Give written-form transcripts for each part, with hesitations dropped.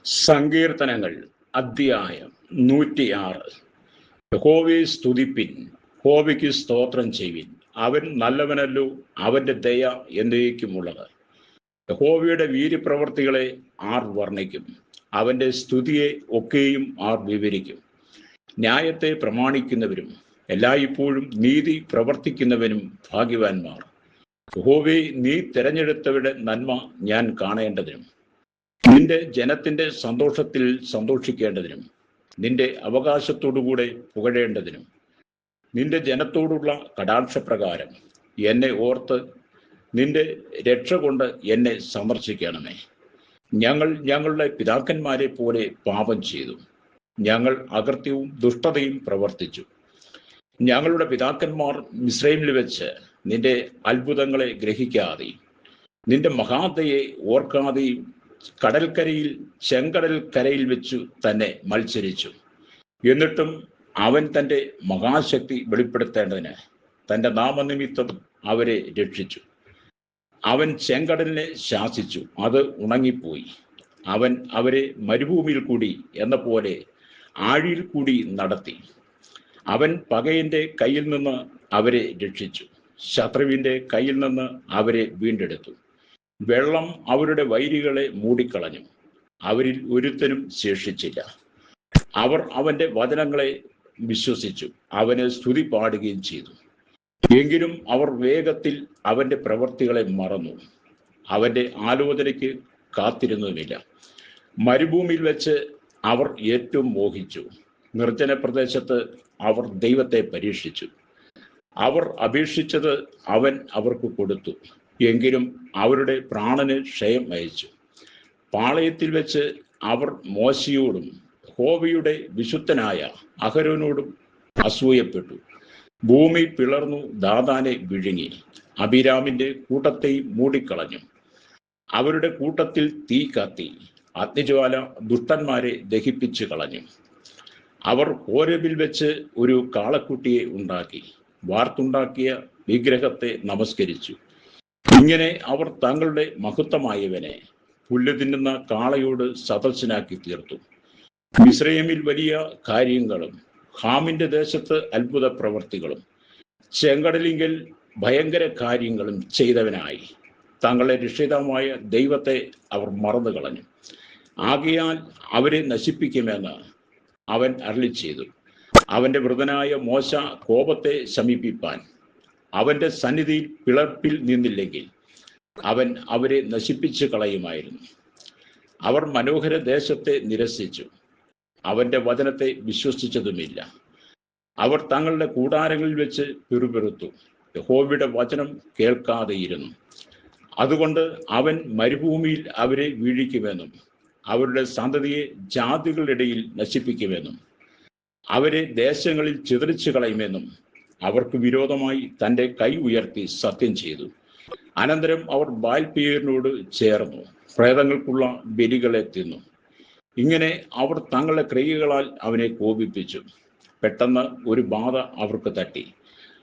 സങ്കീർത്തനങ്ങൾ അധ്യായം 106. യഹോവയെ സ്തുതിപ്പിൻ, യഹോവയ്ക്ക് സ്തോത്രം ചെയ്യുവിൻ. അവൻ നല്ലവനല്ലോ, അവന്റെ ദയ എന്നേക്കുമുള്ളത്. യഹോവയുടെ വീര്യപ്രവർത്തികളെ ആർ വർണ്ണിക്കും? അവന്റെ സ്തുതിയെ ഒക്കെയും ആർ വിവരിക്കും? ന്യായത്തെ പ്രമാണിക്കുന്നവരും എല്ലായ്പ്പോഴും നീതി പ്രവർത്തിക്കുന്നവനും ഭാഗ്യവാന്മാർ. യഹോവേ, നീ തിരഞ്ഞെടുത്തവരുടെ നന്മ ഞാൻ കാണേണ്ടതിനും നിന്റെ ജനത്തിന്റെ സന്തോഷത്തിൽ സന്തോഷിക്കേണ്ടതിനും നിന്റെ അവകാശത്തോടുകൂടെ പുകഴേണ്ടതിനും നിന്റെ ജനത്തോടുള്ള കടാക്ഷപ്രകാരം എന്നെ ഓർത്ത് നിന്റെ രക്ഷ കൊണ്ട് എന്നെ സന്ദർശിക്കണമേ. ഞങ്ങൾ ഞങ്ങളുടെ പിതാക്കന്മാരെ പോലെ പാപം ചെയ്തു, ഞങ്ങൾ അകൃത്യവും ദുഷ്ടതയും പ്രവർത്തിച്ചു. ഞങ്ങളുടെ പിതാക്കന്മാർ മിസ്രൈമിൽ വെച്ച് നിന്റെ അത്ഭുതങ്ങളെ ഗ്രഹിക്കാതെയും നിന്റെ മഹാദയെ ഓർക്കാതെയും കടൽക്കരയിൽ ചെങ്കടൽ കരയിൽ വെച്ചു തന്നെ മത്സരിച്ചു. എന്നിട്ടും അവൻ തൻ്റെ മഹാശക്തി വെളിപ്പെടുത്തേണ്ടതിന് തൻ്റെ നാമനിമിത്തം അവരെ രക്ഷിച്ചു. അവൻ ചെങ്കടലിനെ ശാസിച്ചു, അത് ഉണങ്ങിപ്പോയി. അവൻ അവരെ മരുഭൂമിയിൽ കൂടി എന്ന പോലെ ആഴിയിൽ കൂടി നടത്തി. അവൻ പകയന്റെ കയ്യിൽ നിന്ന് അവരെ രക്ഷിച്ചു, ശത്രുവിൻ്റെ കയ്യിൽ നിന്ന് അവരെ വീണ്ടെടുത്തു. വെള്ളം അവരുടെ വൈരികളെ മൂടിക്കളഞ്ഞു, അവരിൽ ഒരുത്തനും ശേഷിച്ചില്ല. അവർ അവന്റെ വചനങ്ങളെ വിശ്വസിച്ചു, അവന് സ്തുതി പാടുകയും ചെയ്തു. എങ്കിലും അവർ വേഗത്തിൽ അവന്റെ പ്രവൃത്തികളെ മറന്നു, അവന്റെ ആലോചനയ്ക്ക് കാത്തിരുന്നതുമില്ല. മരുഭൂമിയിൽ വെച്ച് അവർ ഏറ്റവും മോഹിച്ചു, നിർജ്ജന പ്രദേശത്ത് അവർ ദൈവത്തെ പരീക്ഷിച്ചു. അവർ അപേക്ഷിച്ചത് അവൻ അവർക്ക് കൊടുത്തു, എങ്കിലും അവരുടെ പ്രാണന് ക്ഷയം അയച്ചു. പാളയത്തിൽ വെച്ച് അവർ മോശയോടും യഹോവയുടെ വിശുദ്ധനായ അഹരോനോടും അസൂയപ്പെട്ടു. ഭൂമി പിളർന്നു ദാഥാനെ വിഴുങ്ങി, അബിരാമിന്റെ കൂട്ടത്തെയും മൂടിക്കളഞ്ഞു. അവരുടെ കൂട്ടത്തിൽ തീ കത്തി, അഗ്നിജ്വാല ദുഷ്ടന്മാരെ ദഹിപ്പിച്ചു കളഞ്ഞു. അവർ ഹോരേബിൽ വെച്ച് ഒരു കാളക്കുട്ടിയെ ഉണ്ടാക്കി, വാർത്തുണ്ടാക്കിയ വിഗ്രഹത്തെ നമസ്കരിച്ചു. ഇങ്ങനെ അവർ തങ്ങളുടെ മഹത്വമായവനെ പുല്ല് തിന്നുന്ന കാളയോട് സദസ്യനാക്കി തീർത്തു. മിസ്രയീമിൽ വലിയ കാര്യങ്ങളും ഹാമിന്റെ ദേശത്ത് അത്ഭുത പ്രവർത്തികളും ചെങ്കടലിങ്കൽ ഭയങ്കര കാര്യങ്ങളും ചെയ്തവനായി തങ്ങളുടെ രക്ഷിതാവായ ദൈവത്തെ അവർ മറന്നു കളഞ്ഞു. ആകയാൽ അവരെ നശിപ്പിക്കുമെന്ന് അവൻ അരുളിച്ചെയ്തു. അവന്റെ വൃതനായ മോശ കോപത്തെ ശമിപ്പിപ്പാൻ അവന്റെ സന്നിധിയിൽ പിളർപ്പിൽ നിന്നില്ലെങ്കിൽ അവൻ അവരെ നശിപ്പിച്ചു കളയുമായിരുന്നു. അവർ മനോഹര ദേശത്തെ നിരസിച്ചു, അവന്റെ വചനത്തെ വിശ്വസിച്ചതുമില്ല. അവർ തങ്ങളുടെ കൂടാരങ്ങളിൽ വെച്ച് പിറുപിറുത്തു, യഹോവയുടെ വചനം കേൾക്കാതെയിരുന്നു. അതുകൊണ്ട് അവൻ മരുഭൂമിയിൽ അവരെ വീഴിക്കുമെന്നും അവരുടെ സന്തതിയെ ജാതികളുടെ ഇടയിൽ നശിപ്പിക്കുമെന്നും അവരെ ദേശങ്ങളിൽ ചിതറിച്ചു കളയുമെന്നും അവർക്ക് വിരോധമായി തൻ്റെ കൈ ഉയർത്തി സത്യം ചെയ്തു. അനന്തരം അവർ ബാൽപെയോരിനോട് ചേർന്നു പ്രേതങ്ങൾക്കുള്ള ബലികളെ തിന്നു. ഇങ്ങനെ അവർ തങ്ങളുടെ ക്രിയകളാൽ അവനെ കോപിപ്പിച്ചു. പെട്ടെന്ന് ഒരു ബാധ അവർക്ക് തട്ടി.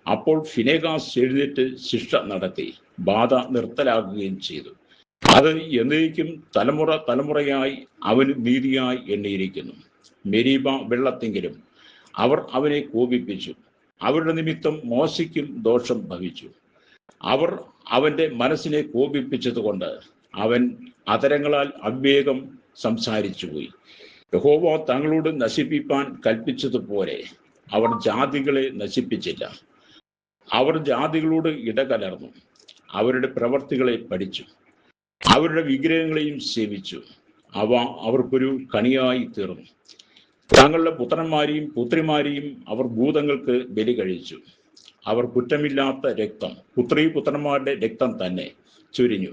അപ്പോൾ ഫിനെഹാസ് എഴുന്നേറ്റ് ശിക്ഷ നടത്തി ബാധ നിർത്തലാക്കുകയും ചെയ്തു. അത് എന്നേക്കും തലമുറ തലമുറയായി അവന് നീതിയായി എണ്ണിയിരിക്കുന്നു. മെരീബ വെള്ളത്തെങ്കിലും അവർ അവനെ കോപിപ്പിച്ചു. അവരുടെ നിമിത്തം മോശയ്ക്കും ദോഷം ഭവിച്ചു. അവർ അവന്റെ മനസ്സിനെ കോപിപ്പിച്ചതുകൊണ്ട് അവൻ അധരങ്ങളാൽ അവിവേകം സംസാരിച്ചുപോയി. യഹോവ തങ്ങളോട് നശിപ്പിപ്പാൻ കൽപ്പിച്ചതുപോലെ അവർ ജാതികളെ നശിപ്പിച്ചില്ല. അവർ ജാതികളോട് ഇടകലർന്നു, അവരുടെ പ്രവർത്തികളെ പഠിച്ചു, അവരുടെ വിഗ്രഹങ്ങളെയും സേവിച്ചു. അവ അവർക്കൊരു കണിയായി തീർന്നു. തങ്ങളുടെ പുത്രന്മാരെയും പുത്രിമാരെയും അവർ ഭൂതങ്ങൾക്ക് ബലി കഴിച്ചു. അവർ കുറ്റമില്ലാത്ത രക്തം, പുത്രീപുത്രന്മാരുടെ രക്തം തന്നെ ചൊരിഞ്ഞു.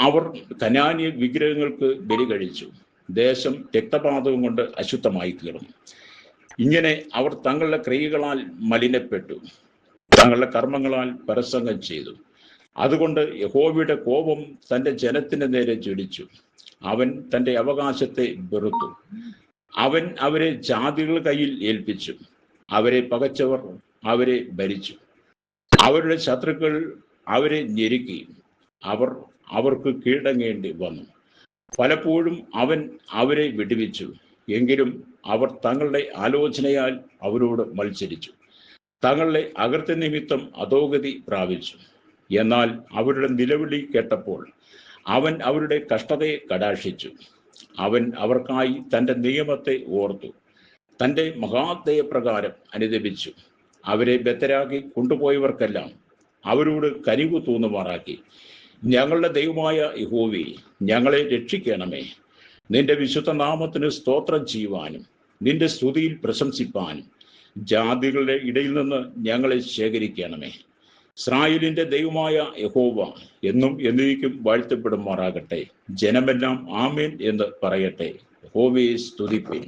അവർ കനാന്യ വിഗ്രഹങ്ങൾക്ക് ബലി കഴിച്ചു. ദേശം രക്തപാതകം കൊണ്ട് അശുദ്ധമായി തീർന്നു. ഇങ്ങനെ അവർ തങ്ങളുടെ ക്രിയകളാൽ മലിനപ്പെട്ടു, തങ്ങളുടെ കർമ്മങ്ങളാൽ പരസംഗം ചെയ്തു. അതുകൊണ്ട് യഹോവയുടെ കോപം തൻ്റെ ജനത്തിന് നേരെ ജ്വലിച്ചു. അവൻ തൻ്റെ അവകാശത്തെ വെറുത്തു. അവൻ അവരെ ജാതികളുടെ കയ്യിൽ ഏൽപ്പിച്ചു. അവരെ പകച്ചവർ അവരെ ഭരിച്ചു. അവരുടെ ശത്രുക്കൾ അവരെ ഞെരുക്കി. അവർ അവർക്ക് കീഴടങ്ങേണ്ടി വന്നു. പലപ്പോഴും അവൻ അവരെ വിടുവിച്ചു. എങ്കിലും അവർ തങ്ങളുടെ ആലോചനയാൽ അവരോട് മത്സരിച്ചു, തങ്ങളുടെ അകൃത്യ നിമിത്തം അധോഗതി പ്രാപിച്ചു. എന്നാൽ അവരുടെ നിലവിളി കേട്ടപ്പോൾ അവൻ അവരുടെ കഷ്ടതയെ കടാക്ഷിച്ചു. അവൻ അവർക്കായി തൻ്റെ നിയമത്തെ ഓർത്തു, തൻ്റെ മഹാദയപ്രകാരം അനുദപിച്ചു. അവരെ ബദ്ധരാക്കി കൊണ്ടുപോയവർക്കെല്ലാം അവരോട് കനിവ് തോന്നുമാറാക്കി. ഞങ്ങളുടെ ദൈവമായ യഹോവേ, ഞങ്ങളെ രക്ഷിക്കണമേ. നിന്റെ വിശുദ്ധ നാമത്തിന് സ്തോത്രം ചെയ്യുവാനും നിന്റെ സ്തുതിയിൽ പ്രശംസിപ്പാനും ജാതികളുടെ ഇടയിൽ നിന്ന് ഞങ്ങളെ ശേഖരിക്കണമേ. ഇസ്രായേലിന്റെ ദൈവമായ യഹോവ എന്നും എന്നേക്കും വാഴ്ത്തപ്പെടുമാറാകട്ടെ. ജനമെല്ലാം ആമേൻ എന്ന് പറയട്ടെ. യഹോവയെ സ്തുതിപ്പിൻ.